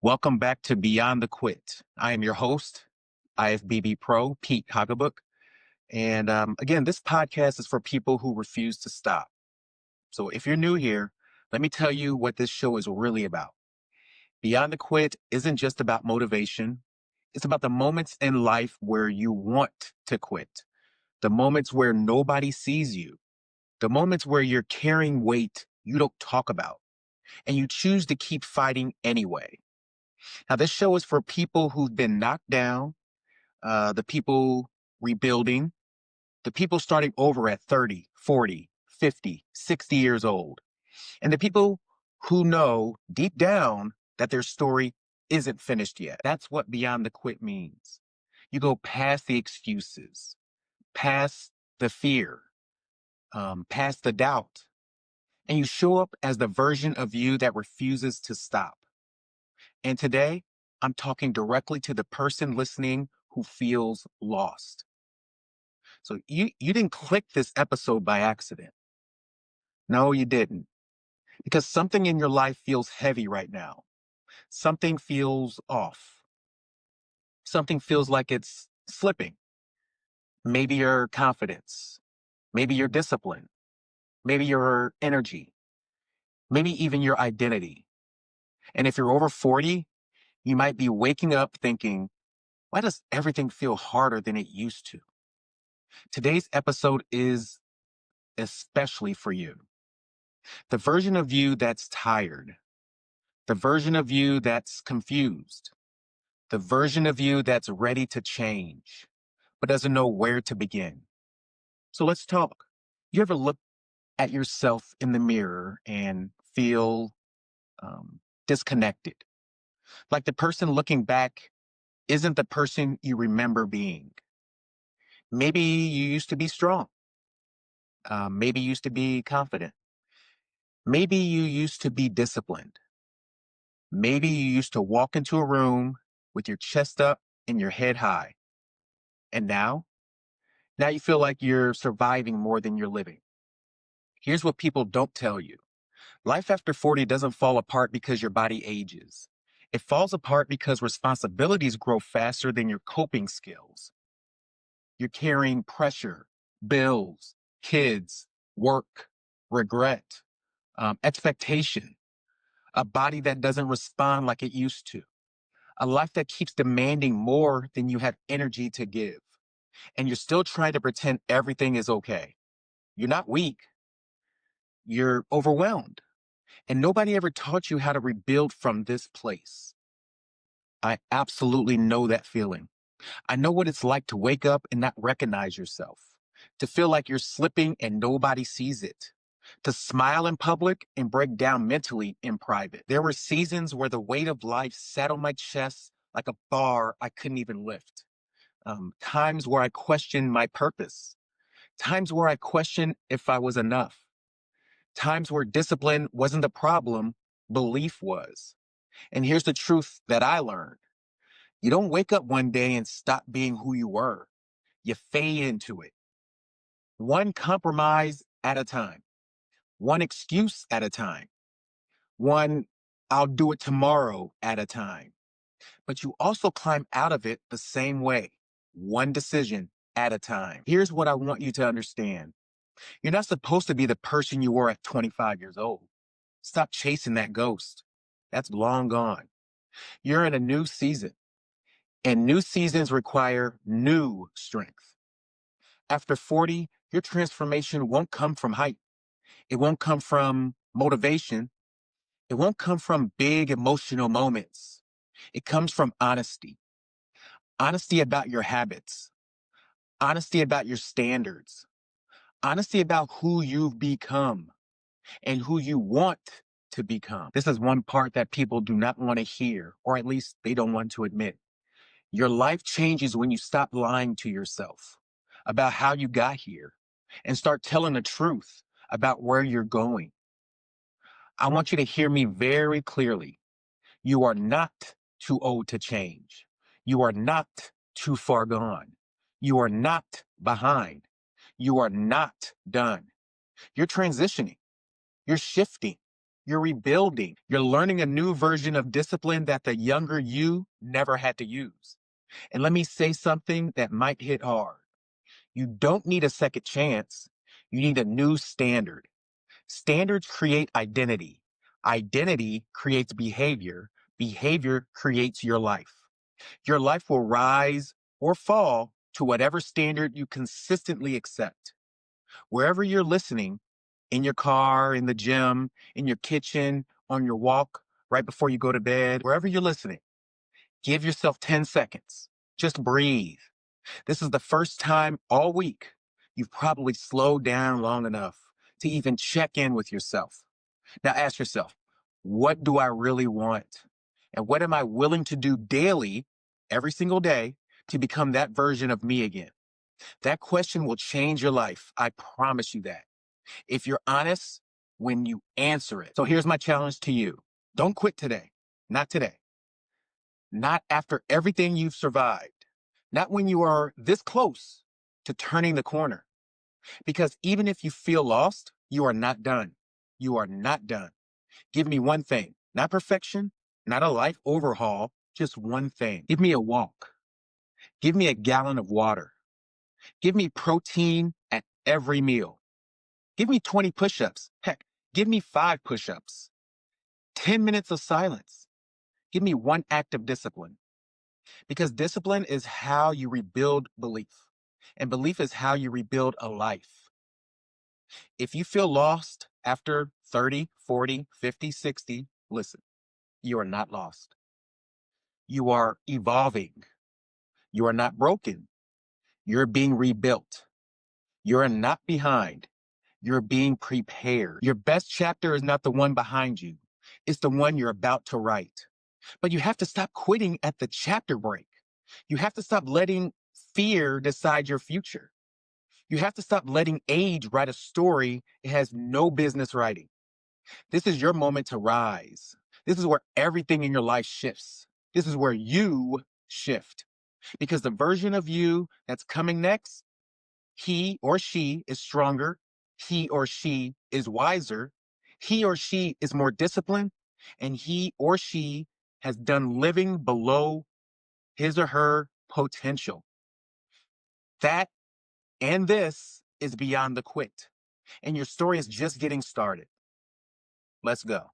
Welcome back to Beyond the Quit. I am your host, IFBB Pro, Pete Haugabook. And again, this podcast is for people who refuse to stop. So if you're new here, let me tell you what this show is really about. Beyond the Quit isn't just about motivation. It's about the moments in life where you want to quit, the moments where nobody sees you, the moments where you're carrying weight you don't talk about, and you choose to keep fighting anyway. Now, this show is for people who've been knocked down, the people rebuilding, the people starting over at 30, 40, 50, 60 years old, and the people who know deep down that their story isn't finished yet. That's what Beyond the Quit means. You go past the excuses, past the fear, past the doubt, and you show up as the version of you that refuses to stop. And today, I'm talking directly to the person listening who feels lost. So you didn't click this episode by accident. No, you didn't. Because something in your life feels heavy right now. Something feels off. Something feels like it's slipping. Maybe your confidence, maybe your discipline, maybe your energy, maybe even your identity. And if you're over 40, you might be waking up thinking, why does everything feel harder than it used to? Today's episode is especially for you. The version of you that's tired, the version of you that's confused, the version of you that's ready to change, but doesn't know where to begin. So let's talk. You ever look at yourself in the mirror and feel disconnected? Like the person looking back isn't the person you remember being. Maybe you used to be strong. Maybe you used to be confident. Maybe you used to be disciplined. Maybe you used to walk into a room with your chest up and your head high. And now you feel like you're surviving more than you're living. Here's what people don't tell you. Life after 40 doesn't fall apart because your body ages. It falls apart because responsibilities grow faster than your coping skills. You're carrying pressure, bills, kids, work, regret, expectation, a body that doesn't respond like it used to, a life that keeps demanding more than you have energy to give. And you're still trying to pretend everything is okay. You're not weak. You're overwhelmed. And nobody ever taught you how to rebuild from this place. I absolutely know that feeling. I know what it's like to wake up and not recognize yourself, to feel like you're slipping and nobody sees it, to smile in public and break down mentally in private. There were seasons where the weight of life sat on my chest like a bar I couldn't even lift. Times where I questioned my purpose, times where I questioned if I was enough, times where discipline wasn't the problem, belief was. And here's the truth that I learned. You don't wake up one day and stop being who you were. You fade into it. One compromise at a time, one excuse at a time, one I'll do it tomorrow at a time. But you also climb out of it the same way, one decision at a time. Here's what I want you to understand. You're not supposed to be the person you were at 25 years old. Stop chasing that ghost. That's long gone. You're in a new season, and new seasons require new strength. After 40, your transformation won't come from height. It won't come from motivation. It won't come from big emotional moments. It comes from honesty. Honesty about your habits. Honesty about your standards. Honesty about who you've become and who you want to become. This is one part that people do not want to hear, or at least they don't want to admit. Your life changes when you stop lying to yourself about how you got here and start telling the truth about where you're going. I want you to hear me very clearly. You are not too old to change. You are not too far gone. You are not behind. You are not done. You're transitioning. You're shifting. You're rebuilding. You're learning a new version of discipline that the younger you never had to use. And let me say something that might hit hard. You don't need a second chance. You need a new standard. Standards create identity. Identity creates behavior. Behavior creates your life. Your life will rise or fall to whatever standard you consistently accept. Wherever you're listening, in your car, in the gym, in your kitchen, on your walk, right before you go to bed, wherever you're listening, give yourself 10 seconds. Just breathe. This is the first time all week you've probably slowed down long enough to even check in with yourself. Now ask yourself, what do I really want? And what am I willing to do daily, every single day, to become that version of me again? That question will change your life. I promise you that. If you're honest when you answer it. So here's my challenge to you. Don't quit today. Not today. Not after everything you've survived. Not when you are this close to turning the corner. Because even if you feel lost, you are not done. You are not done. Give me one thing, not perfection, not a life overhaul, just one thing. Give me a walk. Give me a gallon of water. Give me protein at every meal. Give me 20 push-ups. Heck, give me 5 push-ups. 10 minutes of silence. Give me one act of discipline. Because discipline is how you rebuild belief. And belief is how you rebuild a life. If you feel lost after 30, 40, 50, 60, listen, you are not lost. You are evolving. You are not broken. You're being rebuilt. You're not behind. You're being prepared. Your best chapter is not the one behind you. It's the one you're about to write. But you have to stop quitting at the chapter break. You have to stop letting fear decide your future. You have to stop letting age write a story it has no business writing. This is your moment to rise. This is where everything in your life shifts. This is where you shift. Because the version of you that's coming next, he or she is stronger. He or she is wiser. He or she is more disciplined. And he or she has done living below his or her potential. That and this is beyond the quit. And your story is just getting started. Let's go.